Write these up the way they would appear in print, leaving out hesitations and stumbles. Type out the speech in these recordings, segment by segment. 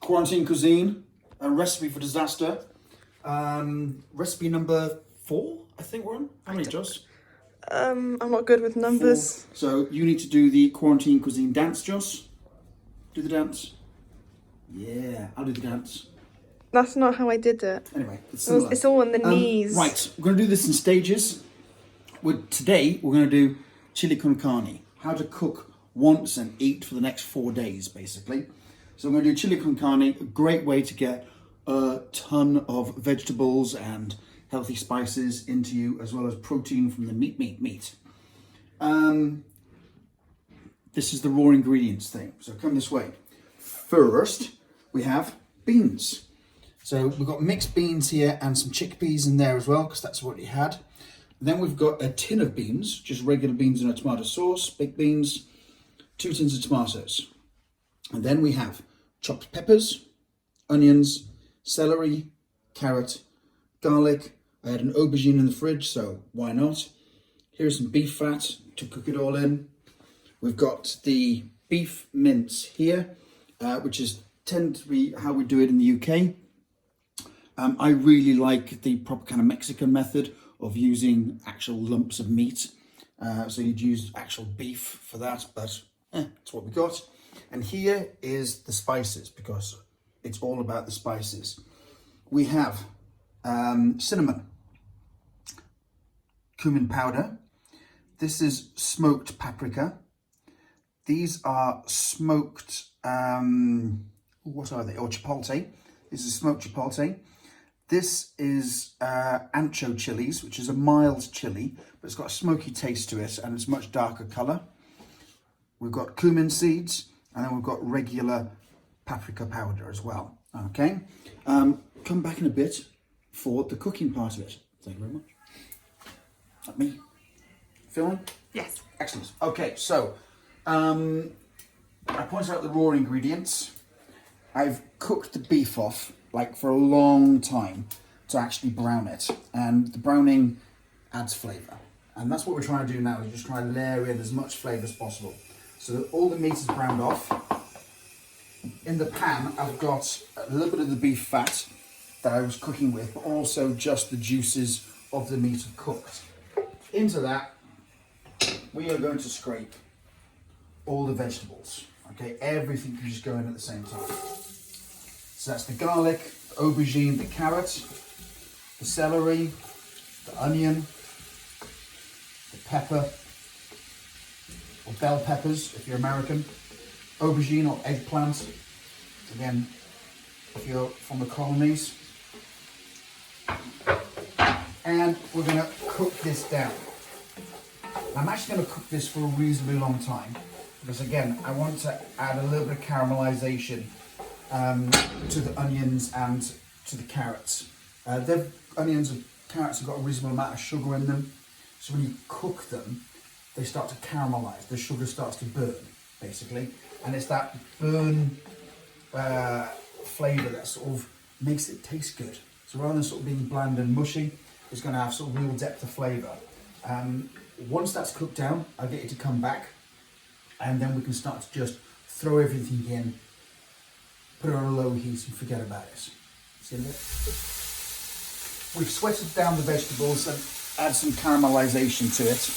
Quarantine Cuisine, a recipe for disaster. Recipe number 4, I think we're on. How many, Joss? I'm not good with numbers. 4. So you need to do the Quarantine Cuisine dance, Joss. Do the dance. Yeah, I'll do the dance. That's not how I did it. Anyway, it's similar. It's all on the knees. Right, we're going to do this in stages. Today, we're going to do chili con carne. How to cook once and eat for the next 4 days, basically. So I'm going to do chili con carne, a great way to get a ton of vegetables and healthy spices into you, as well as protein from the meat. This is the raw ingredients thing. So come this way. First, we have beans. So we've got mixed beans here and some chickpeas in there as well, because that's what we had. Then we've got a tin of beans, just regular beans in a tomato sauce, baked beans, 2 tins of tomatoes. And then we have chopped peppers, onions, celery, carrot, garlic. I had an aubergine in the fridge, so why not? Here's some beef fat to cook it all in. We've got the beef mince here, which tends to be how we do it in the UK. I really like the proper kind of Mexican method of using actual lumps of meat. So you'd use actual beef for that, but that's what we got. And here is the spices, because it's all about the spices. We have cinnamon, cumin powder. This is smoked paprika. These are smoked, what are they? Oh, chipotle. This is smoked chipotle. This is ancho chilies, which is a mild chili, but it's got a smoky taste to it and it's much darker colour. We've got cumin seeds, and then we've got regular paprika powder as well. Okay, come back in a bit for the cooking part of it. Thank you very much. Like me. Filming? Yes. Excellent. Okay, so I pointed out the raw ingredients. I've cooked the beef off like for a long time to actually brown it, and the browning adds flavour, and that's what we're trying to do now. Is just try to layer in as much flavour as possible so that all the meat is browned off. In the pan I've got a little bit of the beef fat that I was cooking with, but also just the juices of the meat are cooked. Into that we are going to scrape all the vegetables. Okay, everything can just go in at the same time. So that's the garlic, the aubergine, the carrot, the celery, the onion, the pepper, or bell peppers if you're American, aubergine or eggplant, again, if you're from the colonies. And we're going to cook this down. I'm actually going to cook this for a reasonably long time, because again, I want to add a little bit of caramelization to the onions and to the carrots. The onions and carrots have got a reasonable amount of sugar in them, so when you cook them, they start to caramelize. The sugar starts to burn, basically, and it's that burn flavour that sort of makes it taste good. So rather than sort of being bland and mushy, it's going to have sort of real depth of flavour. Once that's cooked down, I'll get you to come back, and then we can start to just throw everything in, put it on a low heat and forget about it. See that? We've sweated down the vegetables and add some caramelization to it.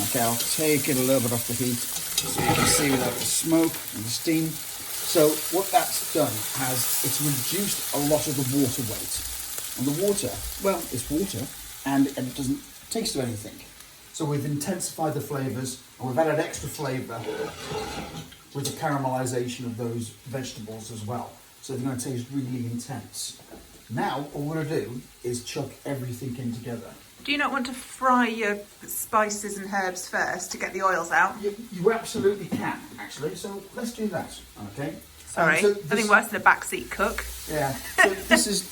Okay, I'll take it a little bit off the heat so you can see without the smoke and the steam. So what that's done it's reduced a lot of the water weight. And the water, well, it's water and it doesn't taste of anything. So we've intensified the flavours, and we've added extra flavour with the caramelisation of those vegetables as well. So they're going to taste really intense. Now, all we're going to do is chuck everything in together. Do you not want to fry your spices and herbs first to get the oils out? You absolutely can, actually. So let's do that, okay? Sorry, nothing worse than a backseat cook. Yeah, so this is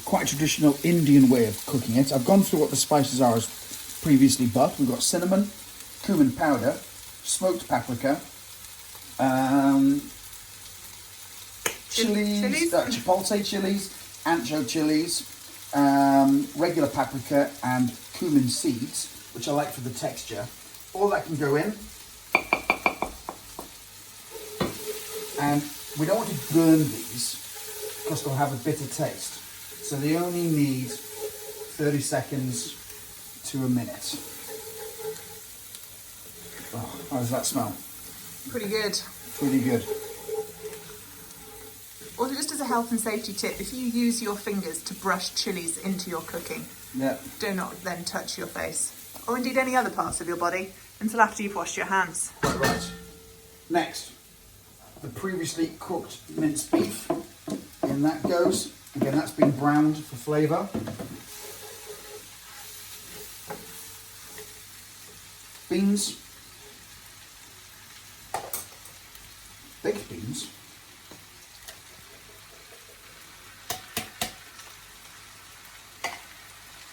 quite a traditional Indian way of cooking it. I've gone through what the spices are as previously, but we've got cinnamon, cumin powder, smoked paprika, chilies, chipotle chilies, ancho chilies, regular paprika, and cumin seeds, which I like for the texture. All that can go in, and we don't want to burn these, because they'll have a bitter taste. So they only need 30 seconds to a minute. Oh, how does that smell? Pretty good. Pretty good. Also, just as a health and safety tip, if you use your fingers to brush chilies into your cooking, Yeah. do not then touch your face, or indeed any other parts of your body, until after you've washed your hands. Quite right. Next, the previously cooked minced beef. In that goes. Again, that's been browned for flavour. Beans. Baked beans.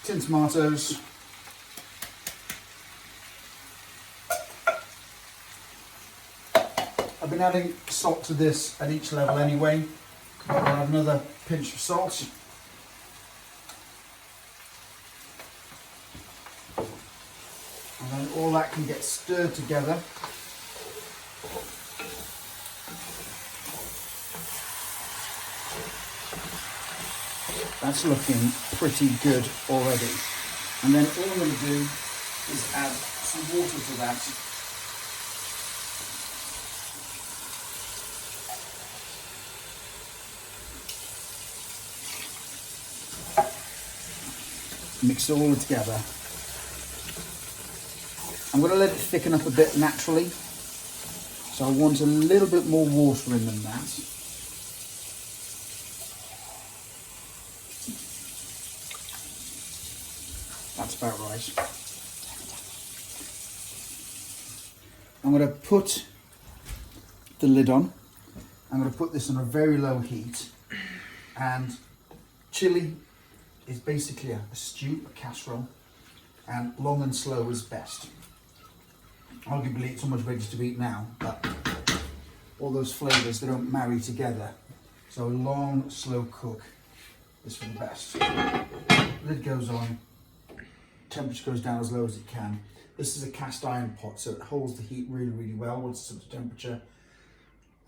Tin tomatoes. I've been adding salt to this at each level anyway. I'll add another pinch of salt. And then all that can get stirred together. That's looking pretty good already. And then all I'm going to do is add some water to that. Mix it all together. I'm going to let it thicken up a bit naturally. So I want a little bit more water in than that. That's about right. I'm going to put the lid on. I'm going to put this on a very low heat. And chili is basically a stew, a casserole, and long and slow is best. Arguably it's almost ready to eat now, but all those flavours, they don't marry together. So a long, slow cook is for the best. Lid goes on, temperature goes down as low as it can. This is a cast iron pot, so it holds the heat really, really well once it's up to temperature.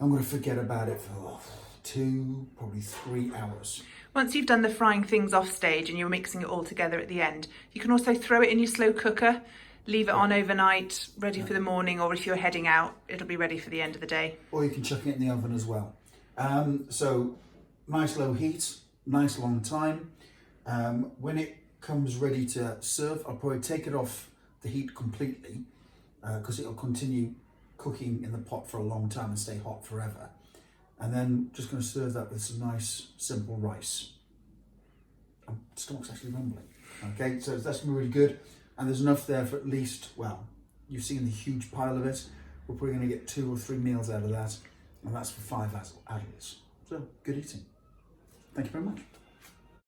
I'm going to forget about it for 2, probably 3 hours. Once you've done the frying things off stage and you're mixing it all together at the end, you can also throw it in your slow cooker, leave it on overnight, ready for the morning, or if you're heading out, it'll be ready for the end of the day. Or you can chuck it in the oven as well. So nice low heat, nice long time. When it comes ready to serve, I'll probably take it off the heat completely because it'll continue cooking in the pot for a long time and stay hot forever. And then just going to serve that with some nice simple rice. My stomach's actually rumbling. Okay, so that's going to be really good. And there's enough there for at least, well, you've seen the huge pile of it. We're probably going to get 2 or 3 meals out of that. And that's for 5 adults. So, good eating. Thank you very much.